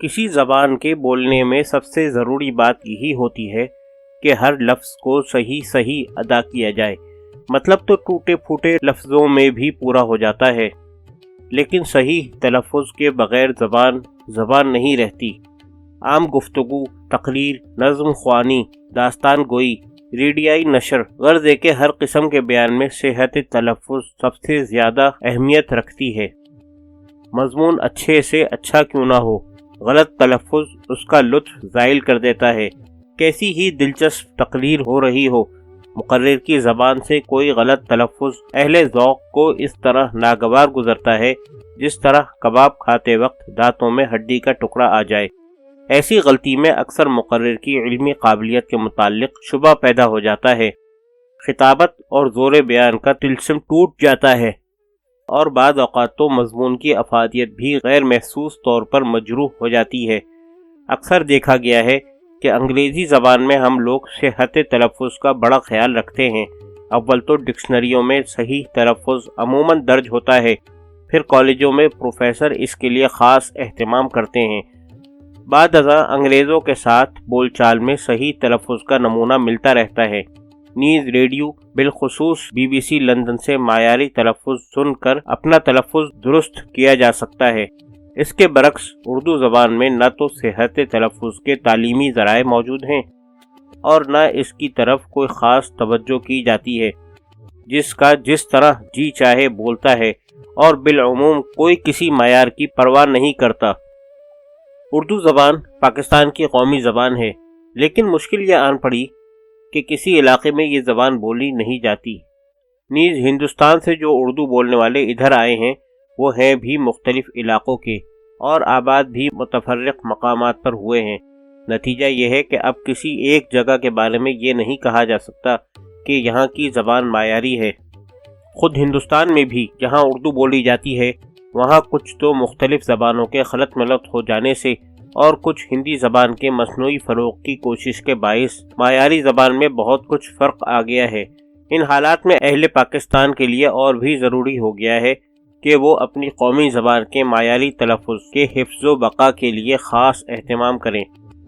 کسی زبان کے بولنے میں سب سے ضروری بات یہی ہوتی ہے کہ ہر لفظ کو صحیح ادا کیا جائے۔ مطلب تو ٹوٹے پھوٹے لفظوں میں بھی پورا ہو جاتا ہے، لیکن صحیح تلفظ کے بغیر زبان نہیں رہتی۔ عام گفتگو، تقریر، نظم خوانی، داستان گوئی، ریڈیائی نشر، غرض ہے کہ ہر قسم کے بیان میں صحت تلفظ سب سے زیادہ اہمیت رکھتی ہے۔ مضمون اچھے سے اچھا کیوں نہ ہو، غلط تلفظ اس کا لطف زائل کر دیتا ہے۔ کیسی ہی دلچسپ تقریر ہو رہی ہو، مقرر کی زبان سے کوئی غلط تلفظ اہل ذوق کو اس طرح ناگوار گزرتا ہے جس طرح کباب کھاتے وقت دانتوں میں ہڈی کا ٹکڑا آ جائے۔ ایسی غلطی میں اکثر مقرر کی علمی قابلیت کے متعلق شبہ پیدا ہو جاتا ہے، خطابت اور زور بیان کا طلسم ٹوٹ جاتا ہے، اور بعض اوقات تو مضمون کی افادیت بھی غیر محسوس طور پر مجروح ہو جاتی ہے۔ اکثر دیکھا گیا ہے کہ انگریزی زبان میں ہم لوگ صحت تلفظ کا بڑا خیال رکھتے ہیں۔ اول تو ڈکشنریوں میں صحیح تلفظ عموماً درج ہوتا ہے، پھر کالجوں میں پروفیسر اس کے لیے خاص اہتمام کرتے ہیں۔ بعد ازاں انگریزوں کے ساتھ بول چال میں صحیح تلفظ کا نمونہ ملتا رہتا ہے، نیز ریڈیو بالخصوص BBC لندن سے معیاری تلفظ سن کر اپنا تلفظ درست کیا جا سکتا ہے۔ اس کے برعکس اردو زبان میں نہ تو صحت تلفظ کے تعلیمی ذرائع موجود ہیں اور نہ اس کی طرف کوئی خاص توجہ کی جاتی ہے، جس کا جس طرح جی چاہے بولتا ہے اور بالعموم کوئی کسی معیار کی پرواہ نہیں کرتا۔ اردو زبان پاکستان کی قومی زبان ہے، لیکن مشکل یہ آن پڑی کہ کسی علاقے میں یہ زبان بولی نہیں جاتی۔ نیز ہندوستان سے جو اردو بولنے والے ادھر آئے ہیں وہ ہیں بھی مختلف علاقوں کے اور آباد بھی متفرق مقامات پر ہوئے ہیں۔ نتیجہ یہ ہے کہ اب کسی ایک جگہ کے بارے میں یہ نہیں کہا جا سکتا کہ یہاں کی زبان معیاری ہے۔ خود ہندوستان میں بھی جہاں اردو بولی جاتی ہے وہاں کچھ تو مختلف زبانوں کے خلط ملط ہو جانے سے اور کچھ ہندی زبان کے مصنوعی فروغ کی کوشش کے باعث معیاری زبان میں بہت کچھ فرق آ گیا ہے۔ ان حالات میں اہل پاکستان کے لیے اور بھی ضروری ہو گیا ہے کہ وہ اپنی قومی زبان کے معیاری تلفظ کے حفظ و بقا کے لیے خاص اہتمام کریں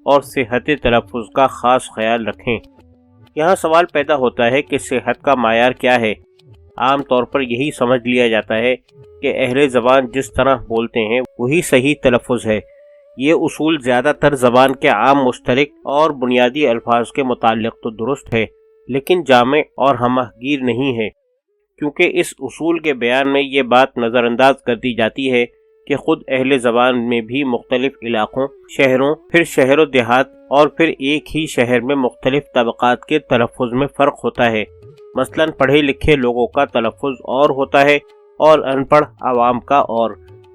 اور صحت تلفظ کا خاص خیال رکھیں۔ یہاں سوال پیدا ہوتا ہے کہ صحت کا معیار کیا ہے؟ عام طور پر یہی سمجھ لیا جاتا ہے کہ اہل زبان جس طرح بولتے ہیں وہی صحیح تلفظ ہے۔ یہ اصول زیادہ تر زبان کے عام مشترک اور بنیادی الفاظ کے متعلق تو درست ہے، لیکن جامع اور ہمہ گیر نہیں ہے، کیونکہ اس اصول کے بیان میں یہ بات نظر انداز کر دی جاتی ہے کہ خود اہل زبان میں بھی مختلف علاقوں، شہروں، پھر شہر و دیہات اور پھر ایک ہی شہر میں مختلف طبقات کے تلفظ میں فرق ہوتا ہے۔ مثلاً پڑھے لکھے لوگوں کا تلفظ اور ہوتا ہے اور ان پڑھ عوام کا اور،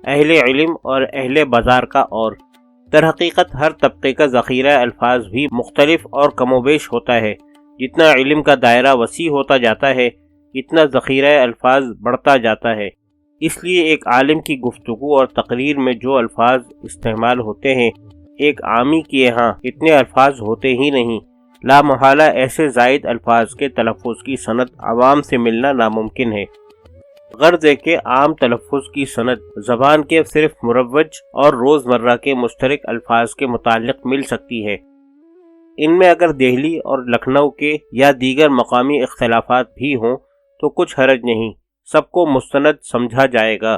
اہل علم اور اہل بازار کا اور۔ در حقیقت ہر طبقے کا ذخیرہ الفاظ بھی مختلف اور کم و بیش ہوتا ہے۔ جتنا علم کا دائرہ وسیع ہوتا جاتا ہے اتنا ذخیرہ الفاظ بڑھتا جاتا ہے۔ اس لیے ایک عالم کی گفتگو اور تقریر میں جو الفاظ استعمال ہوتے ہیں ایک عامی کے یہاں اتنے الفاظ ہوتے ہی نہیں۔ لا محالہ ایسے زائد الفاظ کے تلفظ کی سند عوام سے ملنا ناممکن ہے۔ غرض ہے کہ عام تلفظ کی سند زبان کے صرف مروج اور روزمرہ کے مشترک الفاظ کے متعلق مل سکتی ہے۔ ان میں اگر دہلی اور لکھنؤ کے یا دیگر مقامی اختلافات بھی ہوں تو کچھ حرج نہیں، سب کو مستند سمجھا جائے گا۔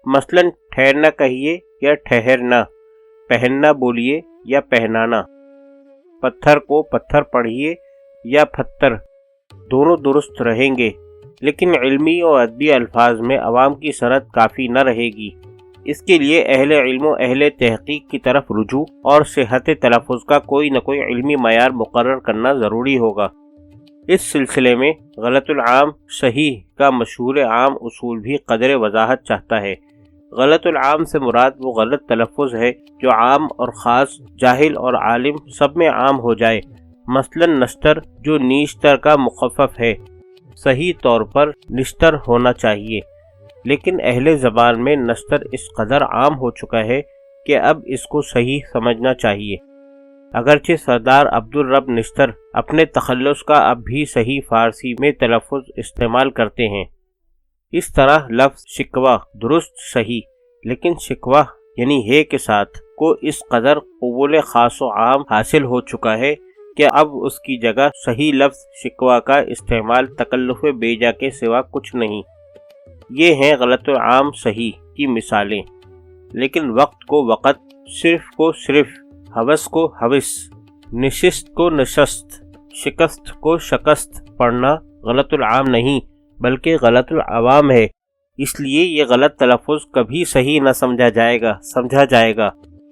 مثلاً ٹھہرنا کہیے یا ٹھہرنا، پہننا بولیے یا پہنانا، پتھر کو پتھر پڑھیے یا پتھر، دونوں درست رہیں گے، لیکن علمی اور ادبی الفاظ میں عوام کی سند کافی نہ رہے گی۔ اس کے لیے اہل علم و اہل تحقیق کی طرف رجوع اور صحت تلفظ کا کوئی نہ کوئی علمی معیار مقرر کرنا ضروری ہوگا۔ اس سلسلے میں غلط العام صحیح کا مشہور عام اصول بھی قدر وضاحت چاہتا ہے۔ غلط العام سے مراد وہ غلط تلفظ ہے جو عام اور خاص، جاہل اور عالم سب میں عام ہو جائے۔ مثلا نشتر جو نیشتر کا مخفف ہے، صحیح طور پر نشتر ہونا چاہیے، لیکن اہل زبان میں نشتر اس قدر عام ہو چکا ہے کہ اب اس کو صحیح سمجھنا چاہیے۔ اگرچہ سردار عبدالرب نشتر اپنے تخلص کا اب بھی صحیح فارسی میں تلفظ استعمال کرتے ہیں۔ اس طرح لفظ شکوہ درست صحیح، لیکن شکوہ یعنی ہے کے ساتھ کو اس قدر قبول خاص و عام حاصل ہو چکا ہے کہ اب اس کی جگہ صحیح لفظ شکوہ کا استعمال تکلف بیجا کے سوا کچھ نہیں۔ یہ ہیں غلط و عام صحیح کی مثالیں، لیکن وقت کو وقت، صرف کو صرف، حوث کو حوث، نشست کو نشست، شکست کو شکست پڑھنا غلط العام نہیں بلکہ غلط العوام ہے۔ اس لیے یہ غلط تلفظ کبھی صحیح نہ سمجھا جائے گا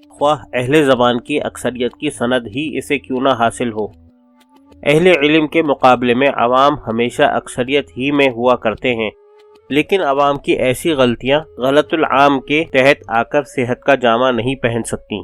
خواہ اہل زبان کی اکثریت کی سند ہی اسے کیوں نہ حاصل ہو۔ اہل علم کے مقابلے میں عوام ہمیشہ اکثریت ہی میں ہوا کرتے ہیں، لیکن عوام کی ایسی غلطیاں غلط العام کے تحت آ کر صحت کا جامہ نہیں پہن سکتی۔